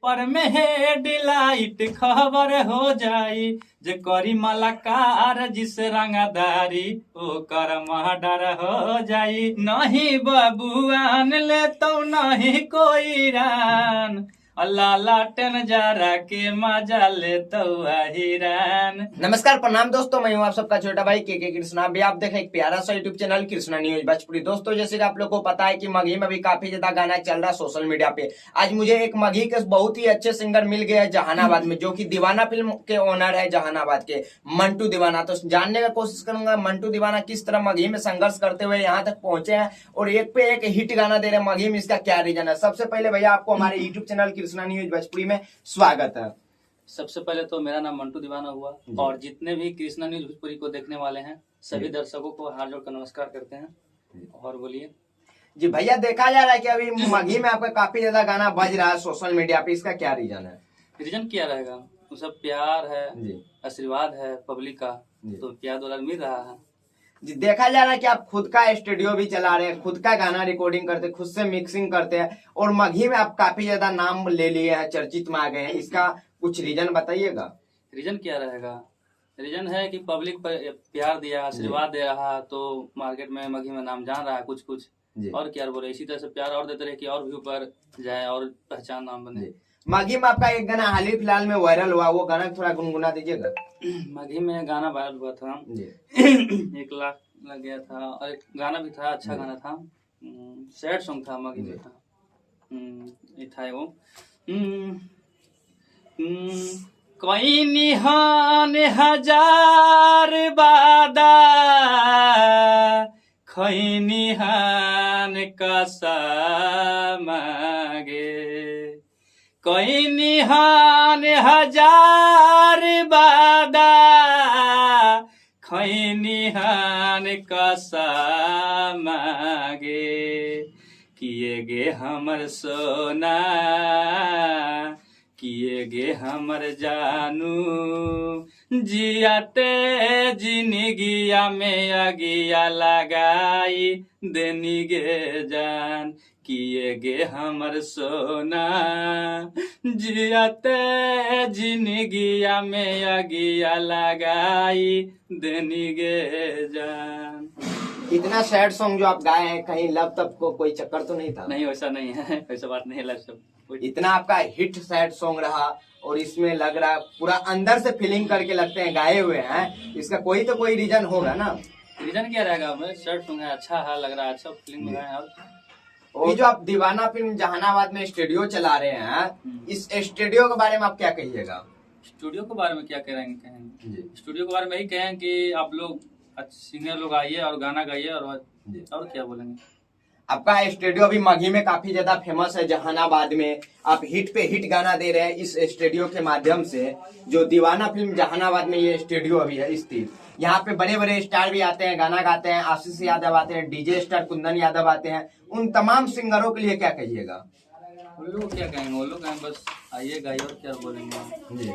पर में हेडलाइट खबर हो जाई, जे करी मलाकार जिस रंगदारी ओकर मर्डर हो जाई। नहीं बबुआन ले तो नहीं कोई रान, लालटेन जरा के मजा ले तो हिरान। नमस्कार प्रणाम दोस्तों, मैं हूं आप सबका छोटा भाई के कृष्णा। अभी आप देखें एक प्यारा सा YouTube channel Krishna news Bhojpuri. दोस्तों जैसे कि आप लोगों को पता है कि मगही में भी काफी ज्यादा गाना चल रहा है सोशल मीडिया पे। आज मुझे एक मगही के बहुत ही अच्छे सिंगर मिल गए हैं जहानाबाद में, जो कि दीवाना फिल्म के ओनर है जहानाबाद के, मंटू दीवाना। तो जानने का कोशिश करूंगा मंटू दीवाना किस तरह मगही में संघर्ष करते हुए यहाँ तक पहुंचे हैं और एक पे एक हिट गाना दे रहे हैं मगही में। इसका क्या रीजन है? सबसे पहले भैया आपको हमारे YouTube channel Krishna news Bhojpuri में स्वागत है। सबसे पहले तो मेरा नाम मंटू दीवाना हुआ और जितने भी कृष्णा न्यूज भोजपुरी को देखने वाले हैं सभी दर्शकों को हाथ जोड़कर नमस्कार करते हैं। और बोलिए जी भैया, देखा जा रहा है कि अभी मगही में आपका काफी ज्यादा गाना बज रहा है सोशल मीडिया पे, इसका क्या रीजन है? रीजन क्या रहेगा? वो सब प्यार है, जी आशीर्वाद है पब्लिक का, तो प्यार डॉलर मिल रहा है। जी, देखा जा रहा है कि आप खुद का स्टूडियो भी चला रहे हैं, खुद का गाना रिकॉर्डिंग करते हैं, खुद से मिक्सिंग करते हैं और मगही में आप काफी ज्यादा नाम ले लिए हैं, चर्चित में आ गए हैं। इसका कुछ रीजन बताइएगा। रीजन क्या रहेगा? रीजन है कि पब्लिक पर प्यार दिया, आशीर्वाद दे रहा, तो मार्केट में मगही में नाम जान रहा है कुछ कुछ। और क्या बोले, इसी तरह से प्यार और देते रहे कि और व्यू पर जाए और पहचान नाम बने। मगही में आपका एक गाना हाल ही फिलहाल में वायरल हुआ, वो गाना थोड़ा गुनगुना दीजिएगा। मगही में गाना वायरल हुआ था 1 लाख लग गया था और एक गाना भी था, अच्छा गाना था, सैड सॉन्ग था, मगही में था, ये था वो कोई निहान हजार बादा खैनिहान कसमागे, कोई निहान हजार बादा खैनिहान कसमागे, किए गे हमर सोना किए गे हमर जानू, जियाते जिंदगिया में अगिया लगाई देनी गे जान, किए गे हमर सोना जियाते जिंदगिया में अगिया लगाई देनी गे जान। इतना सैड सॉन्ग जो आप गाए हैं, कहीं लव तब को कोई चक्कर तो नहीं था? नहीं, वैसा नहीं है, वैसा बात नहीं है। लव सब इतना आपका हिट सैड सॉन्ग रहा और इसमें लग रहा पूरा अंदर से फीलिंग करके लगते हैं गाए हुए हैं, इसका कोई तो कोई रीजन होगा ना? रीजन क्या रहेगा? सैड सॉन्ग है, अच्छा है, लग रहा है, अच्छा फीलिंग में है। और ये जो आप दीवाना फिल्म जहानाबाद में स्टूडियो चला रहे हैं, इस स्टूडियो के बारे में आप क्या कहिएगा? स्टूडियो के बारे में क्या कहेंगे? स्टूडियो के बारे में यही कहें कि आप लोग सिंगर लोग आइए और गाना गाइए और क्या बोलेंगे। आपका स्टूडियो भी मगही में काफी ज्यादा फेमस है जहानाबाद में, आप हिट पे हिट गाना दे रहे हैं इस स्टूडियो के माध्यम से। जो दीवाना फिल्म जहानाबाद में ये स्टूडियो अभी है स्थित, यहाँ पे बड़े बड़े स्टार भी आते हैं, गाना गाते हैं, आशीष यादव आते हैं, डीजे स्टार कुंदन यादव आते हैं। उन तमाम सिंगरों के लिए क्या कहिएगा? उन लोग क्या कहेंगे? वो लोग बस आइए गाइए और क्या बोलेंगे जी।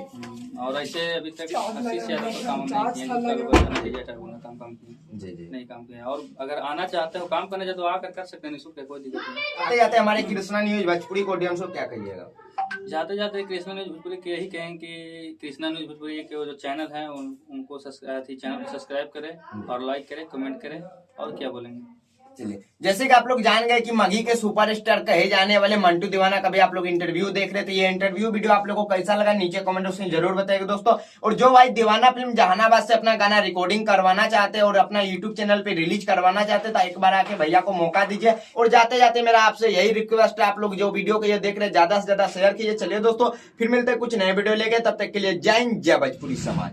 और ऐसे अभी तक आशीष यादव का काम नहीं किया, काम किए नहीं काम किया। और अगर आना चाहते हो काम करने जाए तो आकर कर सकते हैं, कोई दिक्कत नहीं। आते जाते हमारे कृष्णा न्यूज भोजपुरी को ऑडियंस को क्या कहिएगा? जाते जाते कृष्णा न्यूज भोजपुरी के यही कहें कि कृष्णा न्यूज भोजपुरी के जो चैनल है उनको चैनल को सब्सक्राइब करें और लाइक करें, कमेंट करें। और क्या बोलेंगे? चलिए, जैसे कि आप लोग जान गए कि मगही के सुपरस्टार कहे जाने वाले मंटू दीवाना का भी आप लोग इंटरव्यू देख रहे थे। ये इंटरव्यू वीडियो आप लोगों को कैसा लगा नीचे कमेंट बॉक्स में जरूर बताइएगा दोस्तों। और जो भाई दीवाना फिल्म जहानाबाद से अपना गाना रिकॉर्डिंग करवाना चाहते हैं और अपना यूट्यूब चैनल पे रिलीज करवाना चाहते हैं तो एक बार आके भैया को मौका दीजिए। और जाते जाते मेरा आपसे यही रिक्वेस्ट है, आप लोग जो वीडियो को ये देख रहे हैं ज्यादा से ज्यादा शेयर कीजिए। चलिए दोस्तों, फिर मिलते हैं कुछ नए वीडियो लेके, तब तक के लिए जय हिंद, जय भोजपुरी समाज।